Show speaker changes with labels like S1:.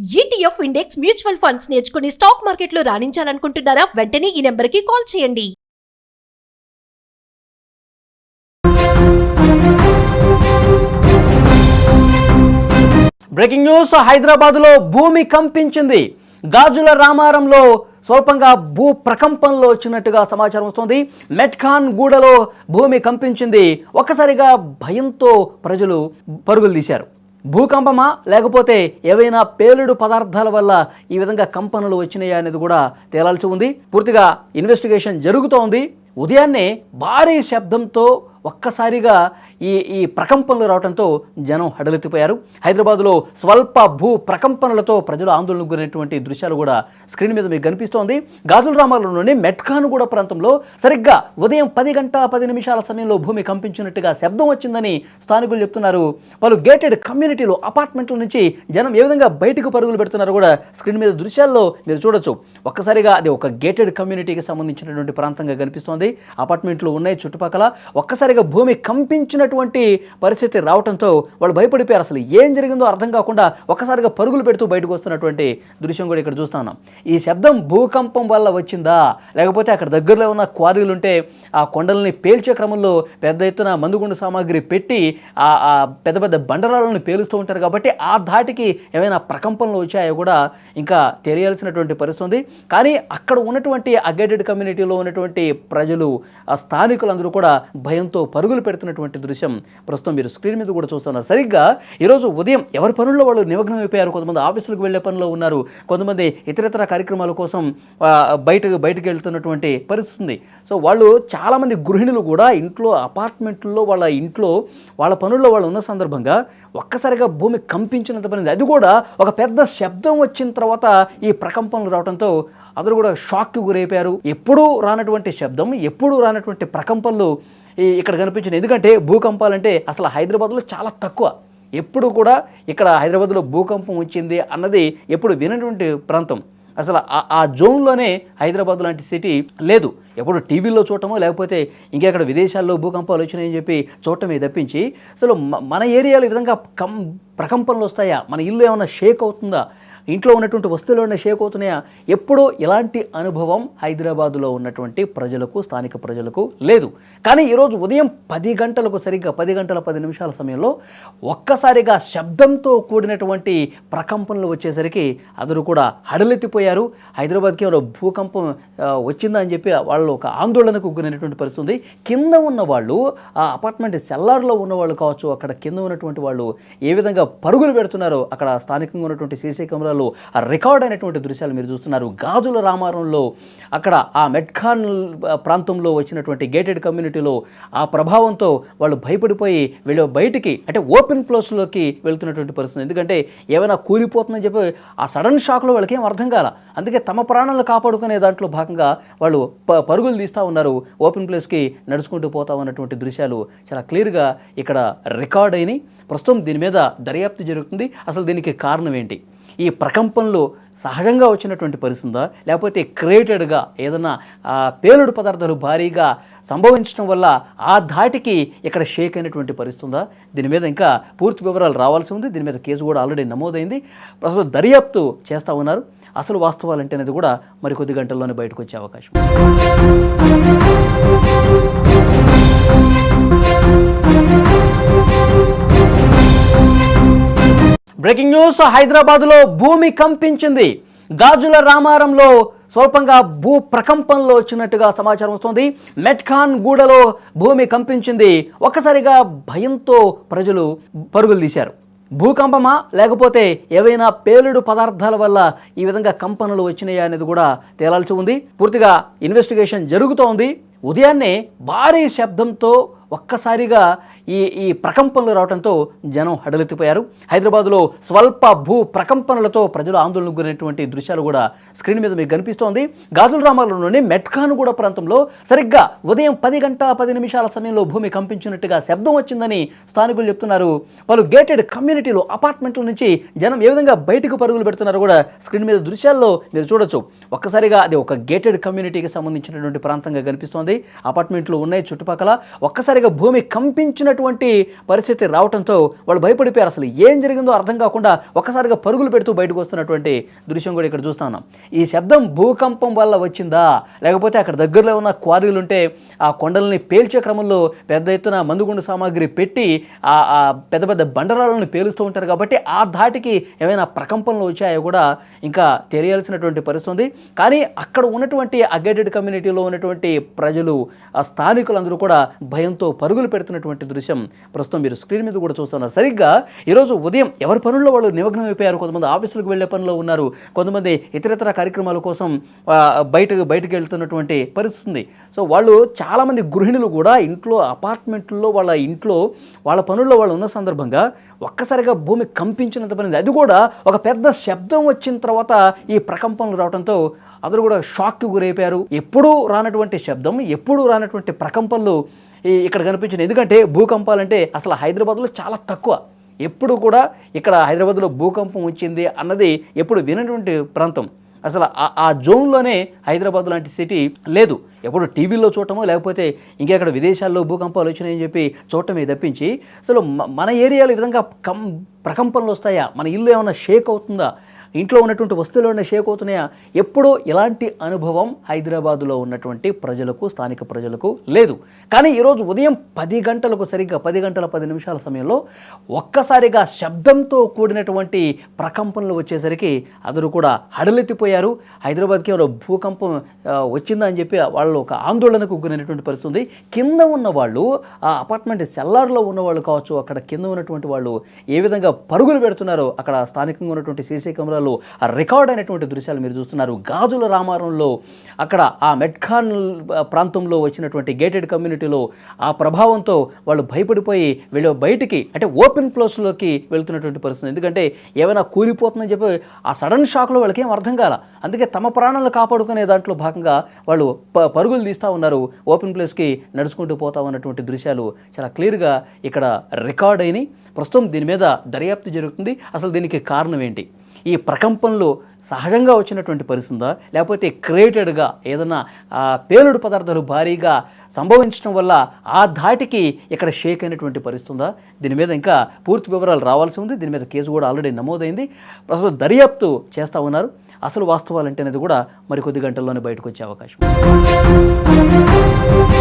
S1: ETF index mutual funds నేర్చుకుని stock మార్కెట్లో రాణించాలనుకుంటున్నారా? వెంటనే ఈ నెంబర్కి కాల్ చేయండి.
S2: Breaking news. హైదరాబాద్లో భూమి కంపించింది. గాజుల రామారంలో స్వల్పంగా భూ ప్రకంపనలో వచ్చినట్టుగా సమాచారం వస్తోంది. మెట్ఖాన్ గూడలో భూమి కంపించింది. ఒక్కసారిగా భయంతో ప్రజలు పరుగులు తీశారు. భూకంపమా లేకపోతే ఏవైనా పేలుడు పదార్థాల వల్ల ఈ విధంగా కంపనలు వచ్చినాయా అనేది కూడా తేలాల్సి ఉంది. పూర్తిగా ఇన్వెస్టిగేషన్ జరుగుతోంది. ఉదయాన్నే భారీ శబ్దంతో ఒక్కసారిగా ఈ ప్రకంపనలు రావడంతో జనం హడలెత్తిపోయారు. హైదరాబాద్లో స్వల్ప భూ ప్రకంపనలతో ప్రజలు ఆందోళనకు గురైనటువంటి దృశ్యాలు కూడా స్క్రీన్ మీద మీకు కనిపిస్తోంది. గాజుల రామారంలోని మెట్ఖాన్గూడ ప్రాంతంలో సరిగ్గా ఉదయం 10:10 సమయంలో భూమి కంపించినట్టుగా శబ్దం వచ్చిందని స్థానికులు చెప్తున్నారు. పలు గేటెడ్ కమ్యూనిటీలో అపార్ట్మెంట్ల నుంచి జనం ఏ విధంగా బయటకు పరుగులు పెడుతున్నారు కూడా స్క్రీన్ మీద దృశ్యాల్లో మీరు చూడొచ్చు. ఒక్కసారిగా అది ఒక గేటెడ్ కమ్యూనిటీకి సంబంధించినటువంటి ప్రాంతంగా కనిపిస్తోంది. అపార్ట్మెంట్లు ఉన్నాయి చుట్టుపక్కల. ఒక్కసారిగా భూమి కంపించినటువంటి పరిస్థితి రావడంతో వాళ్ళు భయపడిపోయారు. అసలు ఏం జరిగిందో అర్థం కాకుండా ఒక్కసారిగా పరుగులు పెడుతూ బయటకు వస్తున్నటువంటి దృశ్యం కూడా ఇక్కడ చూస్తా ఉన్నాం. ఈ శబ్దం భూకంపం వల్ల వచ్చిందా లేకపోతే అక్కడ దగ్గరలో ఉన్న క్వారీలు ఉంటే ఆ కొండలని పేల్చే క్రమంలో పెద్ద ఎత్తున మందుగుండు సామాగ్రి పెట్టి ఆ పెద్ద పెద్ద బండరాలను పేలుస్తూ ఉంటారు కాబట్టి ఆ ధాటికి ఏమైనా ప్రకంపనలు వచ్చాయో కూడా ఇంకా తెలియాల్సినటువంటి పరిస్థితి ఉంది. కానీ అక్కడ ఉన్నటువంటి అగేటెడ్ కమ్యూనిటీలో ఉన్నటువంటి ప్రజలు ఆ స్థానికులందరూ కూడా భయంతో పరుగులు పెడుతున్నటువంటి దృశ్యం ప్రస్తుతం మీరు స్క్రీన్ మీద కూడా చూస్తున్నారు. సరిగ్గా ఈరోజు ఉదయం ఎవరి పనుల్లో వాళ్ళు నిమగ్నం అయిపోయారు. కొంతమంది ఆఫీసులకు వెళ్లే పనిలో ఉన్నారు, కొంతమంది ఇతరితర కార్యక్రమాల కోసం బయటకు వెళ్తున్నటువంటి పరిస్థితి ఉంది. సో వాళ్ళు చాలామంది గృహిణులు కూడా ఇంట్లో అపార్ట్మెంట్లో వాళ్ళ పనుల్లో వాళ్ళు ఉన్న సందర్భంగా ఒక్కసారిగా భూమి కంపించినంత పని. అది కూడా ఒక పెద్ద శబ్దం వచ్చిన తర్వాత ఈ ప్రకంపనలు రావడంతో అందరూ కూడా షాక్కి గురైపోయారు. ఎప్పుడూ రానటువంటి శబ్దం, ఎప్పుడూ రానటువంటి ప్రకంపనలు ఇక్కడ కనిపించింది. ఎందుకంటే భూకంపాలంటే అసలు హైదరాబాద్లో చాలా తక్కువ. ఎప్పుడు కూడా ఇక్కడ హైదరాబాద్లో భూకంపం వచ్చింది అన్నది ఎప్పుడు వినటువంటి ప్రాంతం. అసలు ఆ జోన్లోనే హైదరాబాద్ లాంటి సిటీ లేదు. ఎప్పుడు టీవీలో చూడటమో లేకపోతే ఇంకెక్కడ విదేశాల్లో భూకంపాలు వచ్చినాయని చెప్పి చూడటమే తప్పించి అసలు మన ఏరియాలో ఈ విధంగా ప్రకంపనలు వస్తాయా, మన ఇల్లు ఏమైనా షేక్ అవుతుందా, ఇంట్లో ఉన్నటువంటి వస్తువులు ఏమైనా షేక్ అవుతున్నాయా, ఎప్పుడూ ఇలాంటి అనుభవం హైదరాబాదులో ఉన్నటువంటి ప్రజలకు, స్థానిక ప్రజలకు లేదు. కానీ ఈరోజు ఉదయం 10 గంటలకు సరిగ్గా 10:10 సమయంలో ఒక్కసారిగా శబ్దంతో కూడినటువంటి ప్రకంపనలు వచ్చేసరికి అందరూ కూడా హడలెత్తిపోయారు. హైదరాబాద్కి ఎవరో భూకంపం వచ్చిందా అని చెప్పి వాళ్ళు ఒక ఆందోళనకు గురైనటువంటి పరిస్థితి ఉంది. కింద ఉన్న వాళ్ళు, ఆ అపార్ట్మెంట్ సెల్లార్లో ఉన్నవాళ్ళు కావచ్చు, అక్కడ కింద ఉన్నటువంటి వాళ్ళు ఏ విధంగా పరుగులు పెడుతున్నారో అక్కడ స్థానికంగా ఉన్నటువంటి సీసీ కెమెరాలు రికార్డ్ అయినటువంటి దృశ్యాలు మీరు చూస్తున్నారు. గాజుల రామారంలో అక్కడ ఆ మెట్ఖాన్ ప్రాంతంలో వచ్చినటువంటి గేటెడ్ కమ్యూనిటీలో ఆ ప్రభావంతో వాళ్ళు భయపడిపోయి బయటికి అంటే ఓపెన్ ప్లేస్లోకి వెళ్తున్నటువంటి పరిస్థితి. ఎందుకంటే ఏమైనా కూలిపోతుందని చెప్పి ఆ సడన్ షాక్లో వాళ్ళకి ఏం అర్థం కాల. అందుకే తమ ప్రాణాలను కాపాడుకునే దాంట్లో భాగంగా వాళ్ళు పరుగులు తీస్తూ ఉన్నారు. ఓపెన్ ప్లేస్కి నడుచుకుంటూ పోతా ఉన్నటువంటి దృశ్యాలు చాలా క్లియర్గా ఇక్కడ రికార్డ్ అయినాయి. ప్రస్తుతం దీని మీద దర్యాప్తు జరుగుతుంది. అసలు దీనికి కారణం ఏంటి? ఈ ప్రకంపనలు సహజంగా వచ్చినటువంటి పరిస్థితుందా లేకపోతే క్రియేటెడ్గా ఏదైనా పేలుడు పదార్థాలు భారీగా సంభవించడం వల్ల ఆ ధాటికి ఇక్కడ షేక్ అయినటువంటి పరిస్థితుందా? దీని మీద ఇంకా పూర్తి వివరాలు రావాల్సి ఉంది. దీని మీద కేసు కూడా ఆల్రెడీ నమోదైంది. ప్రస్తుతం దర్యాప్తు చేస్తూ ఉన్నారు. అసలు వాస్తవాలు అంటే అనేది కూడా మరికొద్ది గంటల్లోనే బయటకు వచ్చే అవకాశం. Breaking news. హైదరాబాద్లో భూమి కంపించింది. గాజుల రామారంలో స్వల్పంగా భూ ప్రకంపనలో వచ్చినట్టుగా సమాచారం వస్తోంది. మెట్ఖాన్ గూడలో భూమి కంపించింది. ఒక్కసారిగా భయంతో ప్రజలు పరుగులు తీశారు. భూకంపమా లేకపోతే ఏవైనా పేలుడు పదార్థాల వల్ల ఈ విధంగా కంపనలు వచ్చినాయా అనేది కూడా తేలాల్సి ఉంది. పూర్తిగా ఇన్వెస్టిగేషన్ జరుగుతోంది. ఉదయాన్నే భారీ శబ్దంతో ఒక్కసారిగా ఈ ప్రకంపనలు రావడంతో జనం హడలెత్తిపోయారు. హైదరాబాద్లో స్వల్ప భూ ప్రకంపనలతో ప్రజలు ఆందోళనకు గురైనటువంటి దృశ్యాలు కూడా స్క్రీన్ మీద మీకు కనిపిస్తోంది. గాజుల రామారంలోని మెట్ఖాన్గూడ ప్రాంతంలో సరిగ్గా ఉదయం 10:10 సమయంలో భూమి కంపించినట్టుగా శబ్దం వచ్చిందని స్థానికులు చెప్తున్నారు. పలు గేటెడ్ కమ్యూనిటీలో అపార్ట్మెంట్ల నుంచి జనం ఏ విధంగా బయటకు పరుగులు పెడుతున్నారు కూడా స్క్రీన్ మీద దృశ్యాల్లో మీరు చూడొచ్చు. ఒక్కసారిగా అది ఒక గేటెడ్ కమ్యూనిటీకి సంబంధించినటువంటి ప్రాంతంగా కనిపిస్తోంది. అపార్ట్మెంట్లు ఉన్నాయి చుట్టుపక్కల. ఒక్కసారిగా భూమి కంపించినటువంటి ఉన్నటువంటి పరిస్థితి రావడంతో వాళ్ళు భయపడిపోయారు. అసలు ఏం జరిగిందో అర్థం కాకుండా ఒక్కసారిగా పరుగులు పెడుతూ బయటకు వస్తున్నటువంటి దృశ్యం కూడా ఇక్కడ చూస్తా ఉన్నాం. ఈ శబ్దం భూకంపం వల్ల వచ్చిందా, లేకపోతే అక్కడ దగ్గరలో ఉన్న క్వారీలు ఉంటే ఆ కొండలని పేల్చే క్రమంలో పెద్ద ఎత్తున మందుగుండు సామాగ్రి పెట్టి ఆ పెద్ద పెద్ద బండరాలను పేలుస్తూ ఉంటారు కాబట్టి ఆ ధాటికి ఏమైనా ప్రకంపనలు వచ్చాయో కూడా ఇంకా తెలియాల్సినటువంటి పరిస్థితి ఉంది. కానీ అక్కడ ఉన్నటువంటి ఆ గేటెడ్ కమ్యూనిటీలో ఉన్నటువంటి ప్రజలు, ఆ స్థానికులందరూ కూడా భయంతో పరుగులు పెడుతున్నటువంటి దృశ్యం ప్రస్తుతం మీరు స్క్రీన్ మీద కూడా చూస్తున్నారు. సరిగ్గా ఈరోజు ఉదయం ఎవరి పనుల్లో వాళ్ళు నిమగ్నం అయిపోయారు. కొంతమంది ఆఫీసులకు వెళ్ళే పనిలో ఉన్నారు, కొంతమంది ఇతరితర కార్యక్రమాల కోసం బయటకు వెళ్తున్నటువంటి పరిస్థితి ఉంది. సో వాళ్ళు చాలామంది గృహిణులు కూడా ఇంట్లో అపార్ట్మెంట్లో వాళ్ళ పనుల్లో వాళ్ళు ఉన్న సందర్భంగా ఒక్కసారిగా భూమి కంపించినంత పనింది. అది కూడా ఒక పెద్ద శబ్దం వచ్చిన తర్వాత ఈ ప్రకంపనలు రావడంతో అందరూ కూడా షాక్కి గురైపోయారు. ఎప్పుడూ రానటువంటి శబ్దం, ఎప్పుడూ రానటువంటి ప్రకంపనలు ఇక్కడ కనిపించింది. ఎందుకంటే భూకంపాలంటే అసలు హైదరాబాద్లో చాలా తక్కువ. ఎప్పుడు కూడా ఇక్కడ హైదరాబాద్లో భూకంపం వచ్చింది అన్నది ఎప్పుడు వినటువంటి ప్రాంతం. అసలు ఆ జోన్లోనే హైదరాబాద్ లాంటి సిటీ లేదు. ఎప్పుడు టీవీలో చూడటమో లేకపోతే ఇంకెక్కడ విదేశాల్లో భూకంపాలు వచ్చినాయని చెప్పి చూడటమే తప్పించి అసలు మన ఏరియాలో ఈ విధంగా ప్రకంపనలు వస్తాయా, మన ఇల్లు ఏమైనా షేక్ అవుతుందా, ఇంట్లో ఉన్నటువంటి వస్తువులు ఏమైనా షేక్ అవుతున్నాయా, ఎప్పుడూ ఇలాంటి అనుభవం హైదరాబాదులో ఉన్నటువంటి ప్రజలకు, స్థానిక ప్రజలకు లేదు. కానీ ఈరోజు ఉదయం 10 గంటలకు సరిగ్గా 10 గంటల 10 నిమిషాల సమయంలో ఒక్కసారిగా శబ్దంతో కూడినటువంటి ప్రకంపనలు వచ్చేసరికి అందరూ కూడా హడలెత్తిపోయారు. హైదరాబాద్కి ఎవరో భూకంపం వచ్చిందా అని చెప్పి వాళ్ళు ఒక ఆందోళనకు గురైనటువంటి పరిస్థితి ఉంది. కింద ఉన్న వాళ్ళు, ఆ అపార్ట్మెంట్ సెల్లార్లో ఉన్నవాళ్ళు కావచ్చు, అక్కడ కింద ఉన్నటువంటి వాళ్ళు ఏ విధంగా పరుగులు పెడుతున్నారో అక్కడ స్థానికంగా ఉన్నటువంటి సీసీ కెమెరాలు రికార్డ్ అయినటువంటి దృశ్యాలు మీరు చూస్తున్నారు. గాజుల రామారంలో అక్కడ ఆ మెట్ఖాన్ ప్రాంతంలో వచ్చినటువంటి గేటెడ్ కమ్యూనిటీలో ఆ ప్రభావంతో వాళ్ళు భయపడిపోయి బయటికి అంటే ఓపెన్ ప్లేస్లోకి వెళ్తున్నటువంటి పరిస్థితి. ఎందుకంటే ఏమైనా కూలిపోతుందని చెప్పి ఆ సడన్ షాక్లో వాళ్ళకి ఏం అర్థం కాల. అందుకే తమ ప్రాణాలను కాపాడుకునే దాంట్లో భాగంగా వాళ్ళు పరుగులు తీస్తూ ఉన్నారు, ఓపెన్ ప్లేస్కి నడుచుకుంటూ పోతా ఉన్నటువంటి దృశ్యాలు చాలా క్లియర్గా ఇక్కడ రికార్డ్ అయినాయి. ప్రస్తుతం దీని మీద దర్యాప్తు జరుగుతుంది. అసలు దీనికి కారణం ఏంటి, ఈ ప్రకంపనలు సహజంగా వచ్చినటువంటి పరిస్థితుందా, లేకపోతే క్రియేటెడ్గా ఏదైనా పేలుడు పదార్థాలు భారీగా సంభవించడం వల్ల ఆ ధాటికి ఇక్కడ షేక్ అయినటువంటి పరిస్థితి ఉందా, దీని మీద ఇంకా పూర్తి వివరాలు రావాల్సి ఉంది. దీని మీద కేసు కూడా ఆల్రెడీ నమోదైంది. ప్రస్తుతం దర్యాప్తు చేస్తూ ఉన్నారు. అసలు వాస్తవాలు అంటే అనేది కూడా మరికొద్ది గంటల్లోనే బయటకు వచ్చే అవకాశం ఉంది.